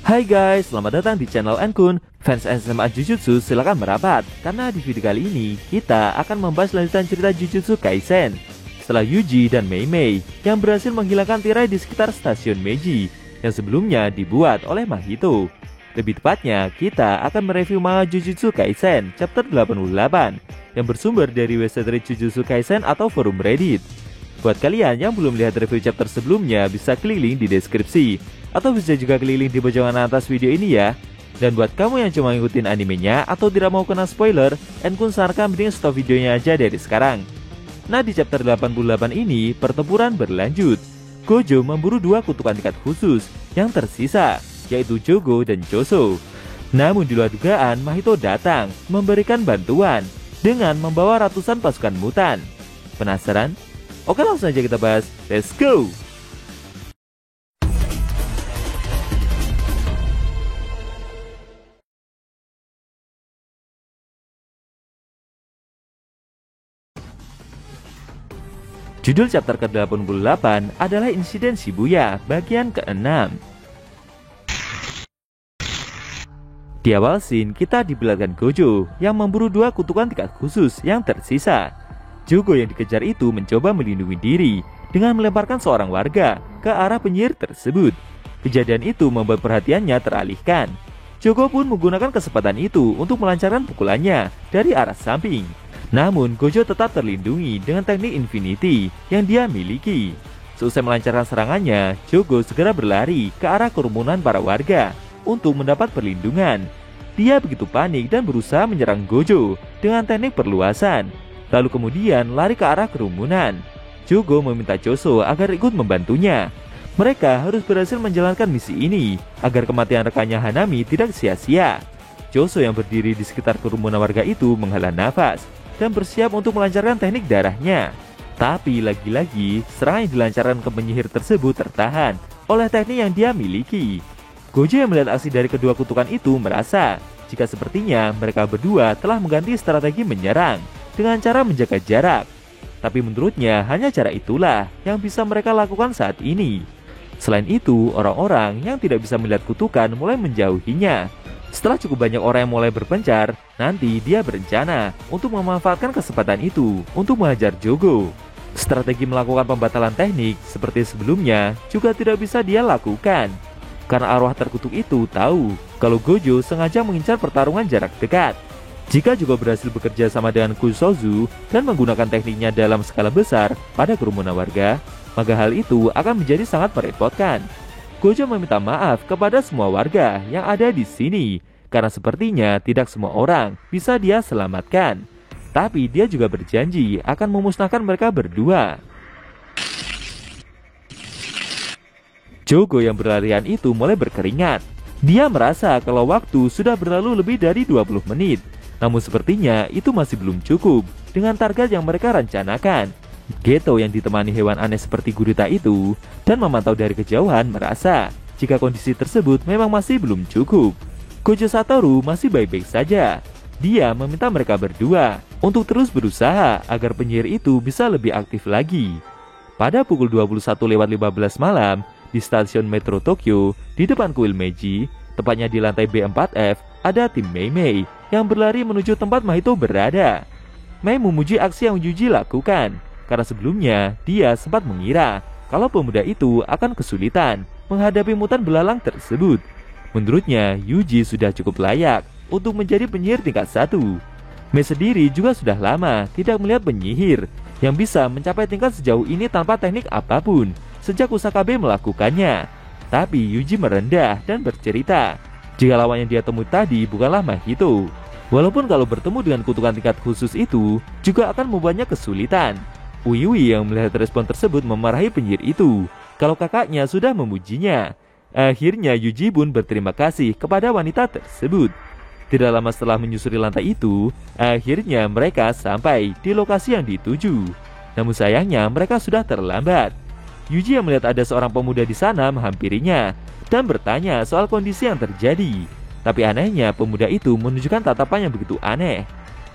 Hai guys, selamat datang di channel Enkun. Fans SMA Jujutsu silakan merapat, karena di video kali ini kita akan membahas lanjutan cerita Jujutsu Kaisen. Setelah Yuji dan Mei Mei yang berhasil menghilangkan tirai di sekitar stasiun Meiji yang sebelumnya dibuat oleh Mahito. Lebih tepatnya, kita akan mereview manga Jujutsu Kaisen chapter 88 yang bersumber dari website Jujutsu Kaisen atau forum Reddit. Buat kalian yang belum lihat review chapter sebelumnya, bisa klik link di deskripsi atau bisa juga klik link di pojokan atas video ini ya. Dan buat kamu yang cuma ngikutin animenya atau tidak mau kena spoiler, Enkun sarankan mending stop videonya aja dari sekarang. Nah, di chapter 88 ini pertempuran berlanjut. Gojo memburu dua kutukan tingkat khusus yang tersisa, yaitu Jogo dan Choso. Namun di luar dugaan, Mahito datang memberikan bantuan dengan membawa ratusan pasukan mutan. Penasaran? Oke, langsung aja kita bahas. Let's go! Judul chapter ke-88 adalah Insiden Shibuya bagian ke-6. Di awal scene, kita diperlihatkan Gojo yang memburu dua kutukan tingkat khusus yang tersisa. Jogo yang dikejar itu mencoba melindungi diri dengan melemparkan seorang warga ke arah penyihir tersebut. Kejadian itu membuat perhatiannya teralihkan. Jogo pun menggunakan kesempatan itu untuk melancarkan pukulannya dari arah samping. Namun Gojo tetap terlindungi dengan teknik Infinity yang dia miliki. Seusai melancarkan serangannya, Jogo segera berlari ke arah kerumunan para warga untuk mendapat perlindungan. Dia begitu panik dan berusaha menyerang Gojo dengan teknik perluasan, lalu kemudian lari ke arah kerumunan. Jogo meminta Choso agar ikut membantunya. Mereka harus berhasil menjalankan misi ini agar kematian rekannya Hanami tidak sia-sia. Choso yang berdiri di sekitar kerumunan warga itu menghela nafas dan bersiap untuk melancarkan teknik darahnya. Tapi lagi-lagi serangan yang dilancarkan ke penyihir tersebut tertahan oleh teknik yang dia miliki. Gojo yang melihat aksi dari kedua kutukan itu merasa jika sepertinya mereka berdua telah mengganti strategi menyerang dengan cara menjaga jarak. Tapi menurutnya hanya cara itulah yang bisa mereka lakukan saat ini. Selain itu, orang-orang yang tidak bisa melihat kutukan mulai menjauhinya. Setelah cukup banyak orang yang mulai berpencar, nanti dia berencana untuk memanfaatkan kesempatan itu untuk mengajar Jogo. Strategi melakukan pembatalan teknik seperti sebelumnya juga tidak bisa dia lakukan, karena arwah terkutuk itu tahu kalau Gojo sengaja mengincar pertarungan jarak dekat. Jika Jogo berhasil bekerja sama dengan Kusozu dan menggunakan tekniknya dalam skala besar pada kerumunan warga, maka hal itu akan menjadi sangat merepotkan. Gojo meminta maaf kepada semua warga yang ada di sini karena sepertinya tidak semua orang bisa dia selamatkan. Tapi dia juga berjanji akan memusnahkan mereka berdua. Jogo yang berlarian itu mulai berkeringat. Dia merasa kalau waktu sudah berlalu lebih dari 20 menit. Namun sepertinya itu masih belum cukup dengan target yang mereka rencanakan. Geto yang ditemani hewan aneh seperti gurita itu dan memantau dari kejauhan merasa jika kondisi tersebut memang masih belum cukup. Gojo Satoru masih baik-baik saja. Dia meminta mereka berdua untuk terus berusaha agar penyihir itu bisa lebih aktif lagi. Pada pukul 21:15 malam di stasiun metro Tokyo di depan kuil Meiji, tepatnya di lantai B4F, ada tim Mei Mei yang berlari menuju tempat Mahito berada. Mei memuji aksi yang Yuji lakukan, karena sebelumnya dia sempat mengira kalau pemuda itu akan kesulitan menghadapi mutan belalang tersebut. Menurutnya, Yuji sudah cukup layak untuk menjadi penyihir tingkat 1. Mei sendiri juga sudah lama tidak melihat penyihir yang bisa mencapai tingkat sejauh ini tanpa teknik apapun sejak Kusakabe melakukannya. Tapi Yuji merendah dan bercerita jika lawan yang dia temui tadi bukanlah Mahito. Walaupun kalau bertemu dengan kutukan tingkat khusus itu juga akan membuatnya kesulitan. Uiwi yang melihat respon tersebut memarahi penyihir itu kalau kakaknya sudah memujinya. Akhirnya Yuji pun berterima kasih kepada wanita tersebut. Tidak lama setelah menyusuri lantai itu, akhirnya mereka sampai di lokasi yang dituju. Namun sayangnya mereka sudah terlambat. Yuji yang melihat ada seorang pemuda di sana menghampirinya dan bertanya soal kondisi yang terjadi. Tapi anehnya pemuda itu menunjukkan tatapan yang begitu aneh.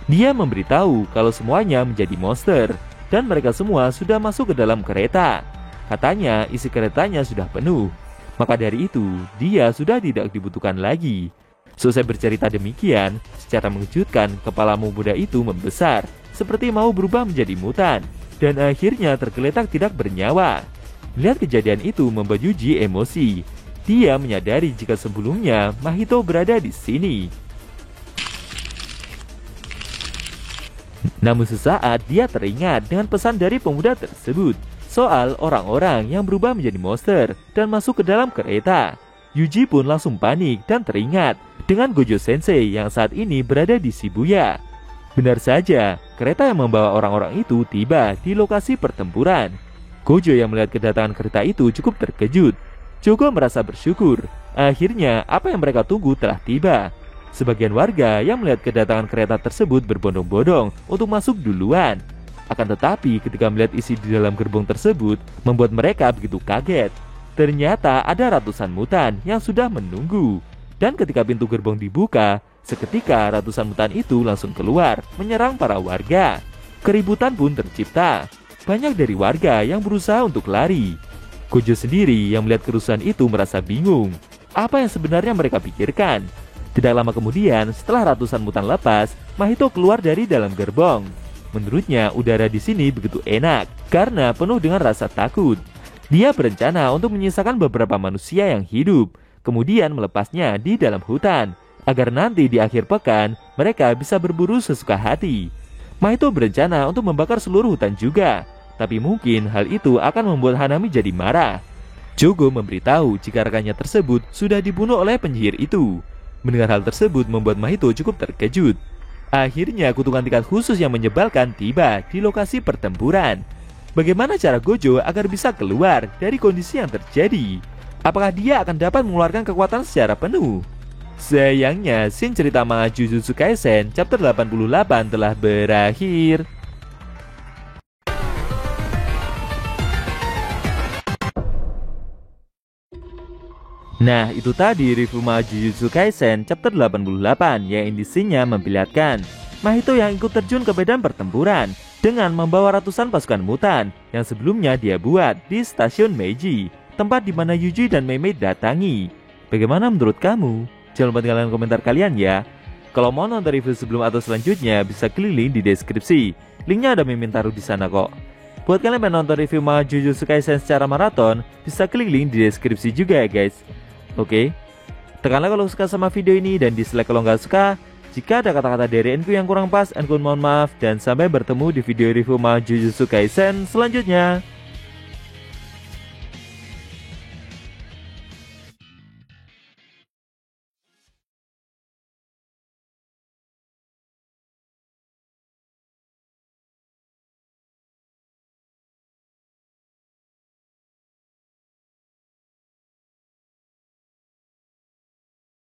Dia memberitahu kalau semuanya menjadi monster dan mereka semua sudah masuk ke dalam kereta. Katanya isi keretanya sudah penuh. Maka dari itu, dia sudah tidak dibutuhkan lagi. Selesai bercerita demikian, secara mengejutkan kepala muda itu membesar, seperti mau berubah menjadi mutan, dan akhirnya tergeletak tidak bernyawa. Melihat kejadian itu membuat Yuji emosi. Dia menyadari jika sebelumnya Mahito berada di sini. Namun sesaat dia teringat dengan pesan dari pemuda tersebut soal orang-orang yang berubah menjadi monster dan masuk ke dalam kereta. Yuji pun langsung panik dan teringat dengan Gojo Sensei yang saat ini berada di Shibuya. Benar saja, kereta yang membawa orang-orang itu tiba di lokasi pertempuran. Gojo yang melihat kedatangan kereta itu cukup terkejut. Jogo merasa bersyukur. Akhirnya apa yang mereka tunggu telah tiba. Sebagian warga yang melihat kedatangan kereta tersebut berbondong-bondong untuk masuk duluan. Akan tetapi ketika melihat isi di dalam gerbong tersebut membuat mereka begitu kaget. Ternyata ada ratusan mutan yang sudah menunggu. Dan ketika pintu gerbong dibuka, seketika ratusan mutan itu langsung keluar menyerang para warga. Keributan pun tercipta. Banyak dari warga yang berusaha untuk lari. Gojo sendiri yang melihat kerusuhan itu merasa bingung. Apa yang sebenarnya mereka pikirkan? Tidak lama kemudian, setelah ratusan mutan lepas, Mahito keluar dari dalam gerbong. Menurutnya, udara di sini begitu enak karena penuh dengan rasa takut. Dia berencana untuk menyisakan beberapa manusia yang hidup, kemudian melepasnya di dalam hutan, agar nanti di akhir pekan mereka bisa berburu sesuka hati. Mahito berencana untuk membakar seluruh hutan juga, tapi mungkin hal itu akan membuat Hanami jadi marah. Jogo memberitahu jika rekannya tersebut sudah dibunuh oleh penyihir itu. Mendengar hal tersebut membuat Mahito cukup terkejut. Akhirnya kutukan tingkat khusus yang menyebalkan tiba di lokasi pertempuran. Bagaimana cara Gojo agar bisa keluar dari kondisi yang terjadi? Apakah dia akan dapat mengeluarkan kekuatan secara penuh? Sayangnya, scene cerita manga Jujutsu Kaisen chapter 88 telah berakhir. Nah, itu tadi review manga Jujutsu Kaisen chapter 88 yang indisinya memperlihatkan Mahito yang ikut terjun ke medan pertempuran dengan membawa ratusan pasukan mutan yang sebelumnya dia buat di stasiun Meiji, tempat di mana Yuji dan Mei datangi. Bagaimana menurut kamu? Jangan lupa tinggalkan komentar kalian ya. Kalau mau nonton review sebelum atau selanjutnya bisa klik link di deskripsi. Linknya ada Mimin taruh di sana kok. Buat kalian yang nonton review manga Jujutsu Kaisen secara maraton, bisa klik link di deskripsi juga ya guys. Oke, tekanlah kalau suka sama video ini dan dislike kalau nggak suka. Jika ada kata-kata dari Enku yang kurang pas, Enku mohon maaf dan sampai bertemu di video review manga Jujutsu Kaisen selanjutnya.